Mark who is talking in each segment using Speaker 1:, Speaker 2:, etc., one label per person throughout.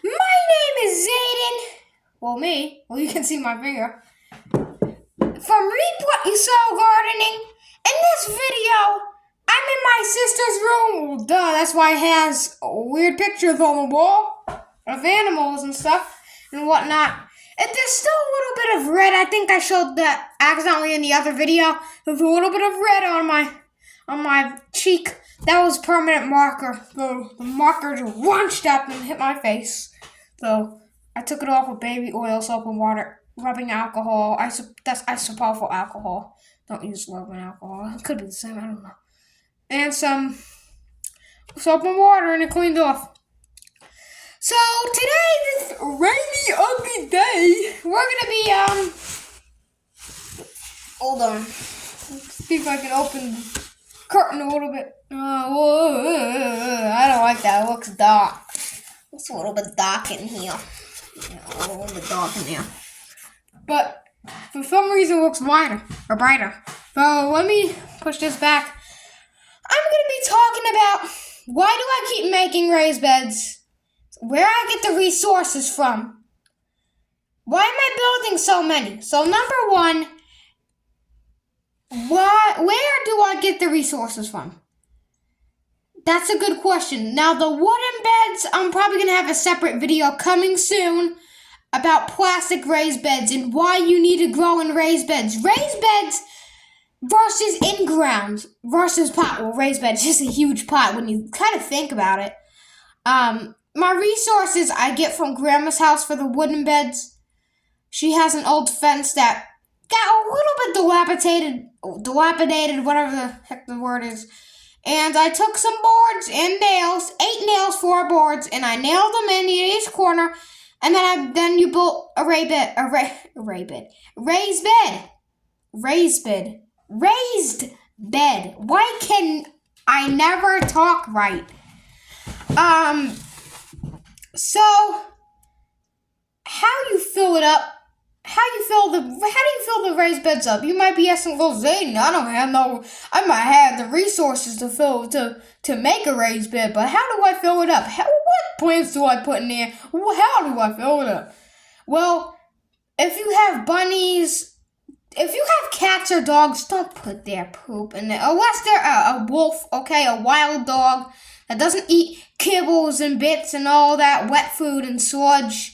Speaker 1: My name is Zayden. Well, me. Well, you can see my finger. From Reap What You Sow Gardening. In this video, I'm in my sister's room. Well, duh, that's why it has weird pictures on the wall of animals and stuff and whatnot. And there's still a little bit of red. I think I showed that accidentally in the other video. There's a little bit of red on my cheek. That was permanent marker. The marker just launched up and hit my face. So I took it off with baby oil, soap, and water, rubbing alcohol. That's isopropyl alcohol. Don't use rubbing alcohol. It could be the same. I don't know. And some soap and water, and it cleaned off. So today, this rainy, ugly day, we're gonna be Hold on. Let's see if I can open the curtain a little bit. I don't like that. It looks dark. It's a little bit dark in here. Yeah, a little bit dark in here. But for some reason, it looks brighter. So let me push this back. I'm gonna be talking about why do I keep making raised beds? Where I get the resources from. Why am I building so many? So number one, where do I get the resources from? That's a good question. Now the wooden beds, I'm probably going to have a separate video coming soon about plastic raised beds and why you need to grow in raised beds. Raised beds versus in-ground versus pot. Well, raised beds is just a huge pot when you kind of think about it. My resources I get from Grandma's house for the wooden beds. She has an old fence that got a little bit dilapidated, whatever the heck the word is. And I took some boards and nails, 8 nails, 4 boards, and I nailed them in each corner. And then you built a raised bed. Why can I never talk right? So how do you fill it up? How do you fill the raised beds up? You might be asking, well, Zayden, I might have the resources to make a raised bed, but how do I fill it up? What plants do I put in there? How do I fill it up? Well, if you have bunnies, if you have cats or dogs, don't put their poop in there. Unless they're a wolf, okay, a wild dog that doesn't eat kibbles and bits and all that wet food and sludge.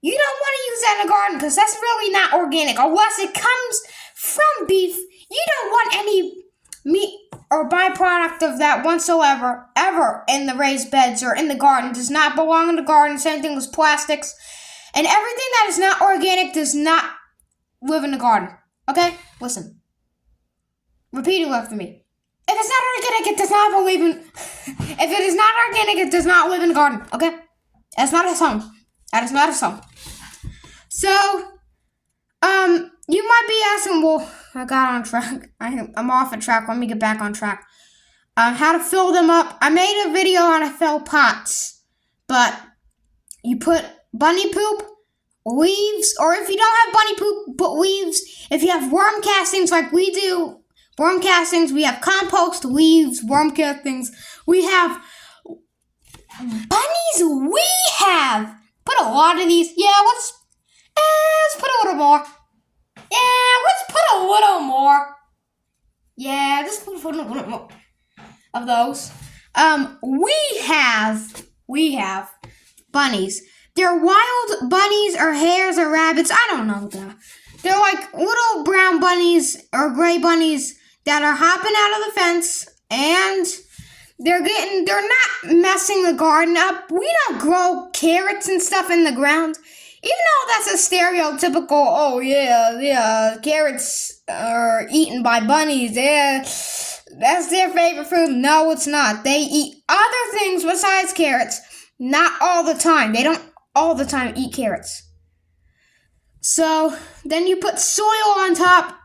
Speaker 1: You don't want to use that in the garden because that's really not organic. Unless it comes from beef, you don't want any meat or byproduct of that whatsoever, ever in the raised beds or in the garden. It does not belong in the garden. Same thing with plastics. And everything that is not organic does not live in the garden. Okay? Listen. Repeat it after me. If it's not organic, it does not believe in... If it is not organic, it does not live in the garden. Okay? That's not a song. That is not a song. So, you might be asking, well, I got on track. I'm off a track. Let me get back on track. How to fill them up. I made a video on how to fill pots. But you put bunny poop, leaves, or if you don't have bunny poop, put leaves. If you have worm castings like we do, worm castings, we have compost, leaves, worm castings. We have bunnies. We have put a lot of these. Yeah, let's put a little more. Yeah, let's put a little more. Yeah, just put a little more of those. We have bunnies. They're wild bunnies or hares or rabbits. I don't know. They're like little brown bunnies or gray bunnies that are hopping out of the fence, and they're not messing the garden up. We don't grow carrots and stuff in the ground. Even though that's a stereotypical, oh yeah, carrots are eaten by bunnies. That's their favorite food. No, it's not. They eat other things besides carrots. Not all the time. They don't all the time eat carrots. So then you put soil on top.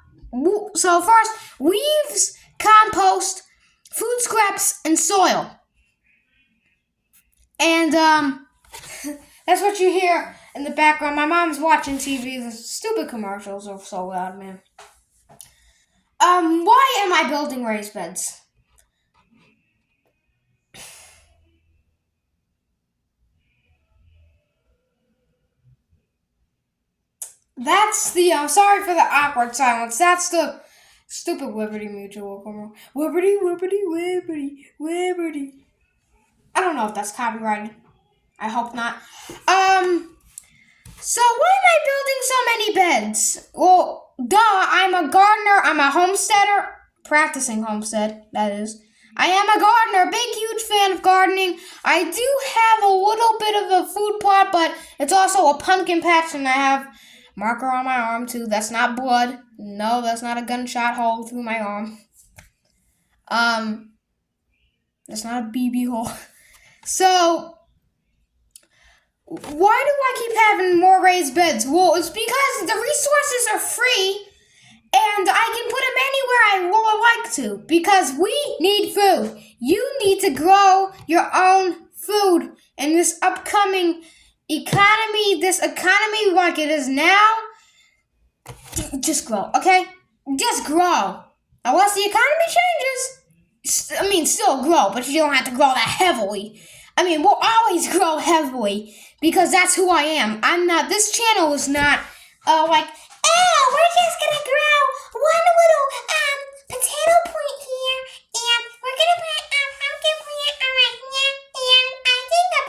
Speaker 1: So first, leaves, compost, food scraps, and soil. And that's what you hear in the background. My mom's watching TV. The stupid commercials are so loud, man. Why am I building raised beds? That's the, sorry for the awkward silence. That's the stupid Liberty Mutual. Come on. Liberty, Liberty, Liberty, Liberty. I don't know if that's copyrighted. I hope not. So why am I building so many beds? Well, duh, I'm a gardener, I'm a homesteader, practicing homestead, that is. I am a gardener, big, huge fan of gardening. I do have a little bit of a food plot, but it's also a pumpkin patch, and I have marker on my arm, too. That's not blood. No, that's not a gunshot hole through my arm. That's not a BB hole. So, why do I keep having more raised beds? Well, it's because the resources are free and I can put them anywhere I like to because we need food. You need to grow your own food in this upcoming economy, like it is now. Just grow, okay? Just grow. Unless the economy changes, still grow, but you don't have to grow that heavily. We'll always grow heavily because that's who I am. This channel is not, we're just gonna grow one little, potato plant here, and we're gonna plant a pumpkin plant right here, and I think a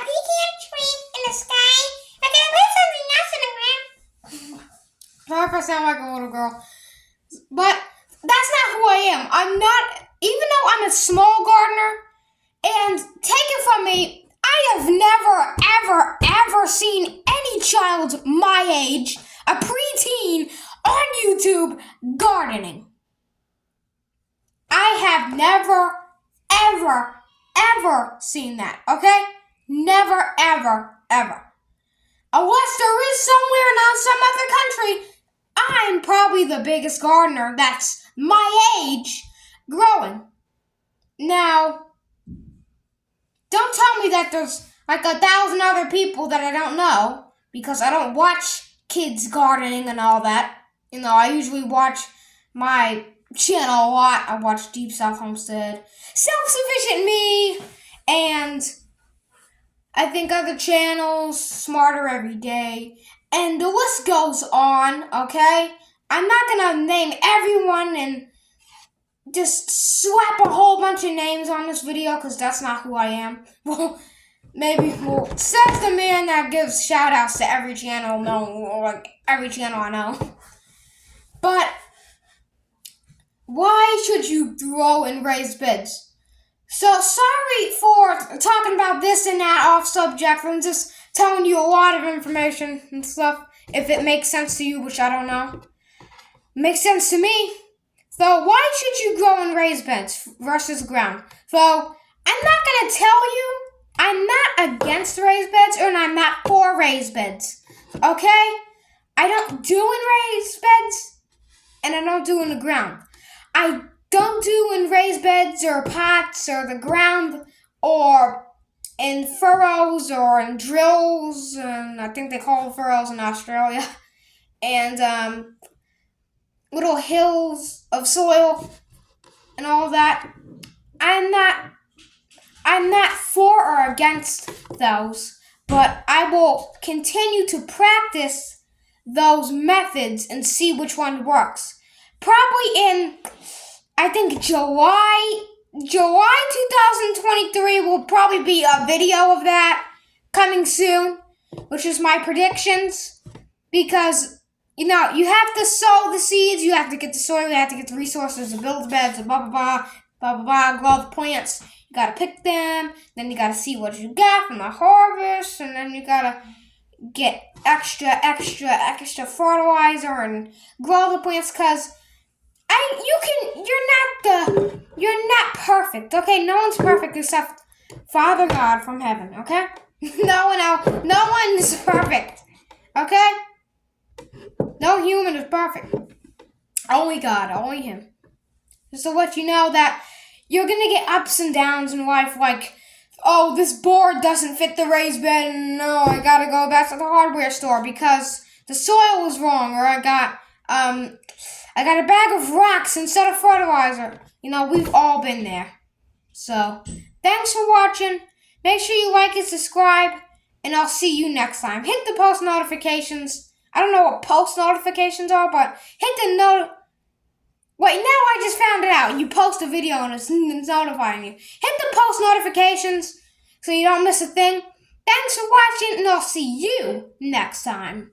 Speaker 1: pecan tree in the sky. We're gonna put something else in the ground. Sorry if I sound like a little girl, but that's not who I am. I'm not, even though I'm a small gardener, and take it from me, I have never, ever, ever seen any child my age, a preteen, on YouTube gardening. I have never, ever, ever seen that, okay? Never, ever, ever. Unless there is somewhere in some other country, I'm probably the biggest gardener that's my age growing. Now, don't tell me that there's like 1,000 other people that I don't know because I don't watch kids gardening and all that. I usually watch my channel a lot. I watch Deep South Homestead, Self-Sufficient Me, and I think other channels, Smarter Every Day, and the list goes on, okay? I'm not gonna name everyone and just slap a whole bunch of names on this video because that's not who I am. Well, says the man that gives shout outs to every channel, every channel I know. But why should you grow and raise beds? So sorry for talking about this and that off subject. I'm just telling you a lot of information and stuff. If it makes sense to you, which I don't know. Makes sense to me. So why should you grow and raise beds versus ground? So I'm not going to tell you I'm not against raised beds and I'm not for raised beds. Okay? I don't do in raised beds and I don't do in the ground. I don't do in raised beds or pots or the ground or in furrows or in drills, and I think they call them furrows in Australia, and little hills of soil and all that. I'm not for or against those, but I will continue to practice those methods and see which one works. Probably in, I think, July 2023 will probably be a video of that coming soon, which is my predictions, because you have to sow the seeds, you have to get the soil, you have to get the resources to build the beds, and blah, blah, blah, blah, blah, grow the plants. You gotta pick them, then you gotta see what you got from the harvest, and then you gotta get extra fertilizer and grow the plants, because you're not perfect, okay? No one's perfect except Father God from heaven, okay? No one is perfect, okay? No human is perfect. Only God, only Him. Just to let you know that you're gonna get ups and downs in life, like, oh, this board doesn't fit the raised bed, and no, I gotta go back to the hardware store because the soil was wrong, or I got a bag of rocks instead of fertilizer. We've all been there. So, thanks for watching. Make sure you like and subscribe, and I'll see you next time. Hit the post notifications. I don't know what post notifications are, but hit the Wait, now I just found it out. You post a video and it's notifying you. Hit the post notifications so you don't miss a thing. Thanks for watching, and I'll see you next time.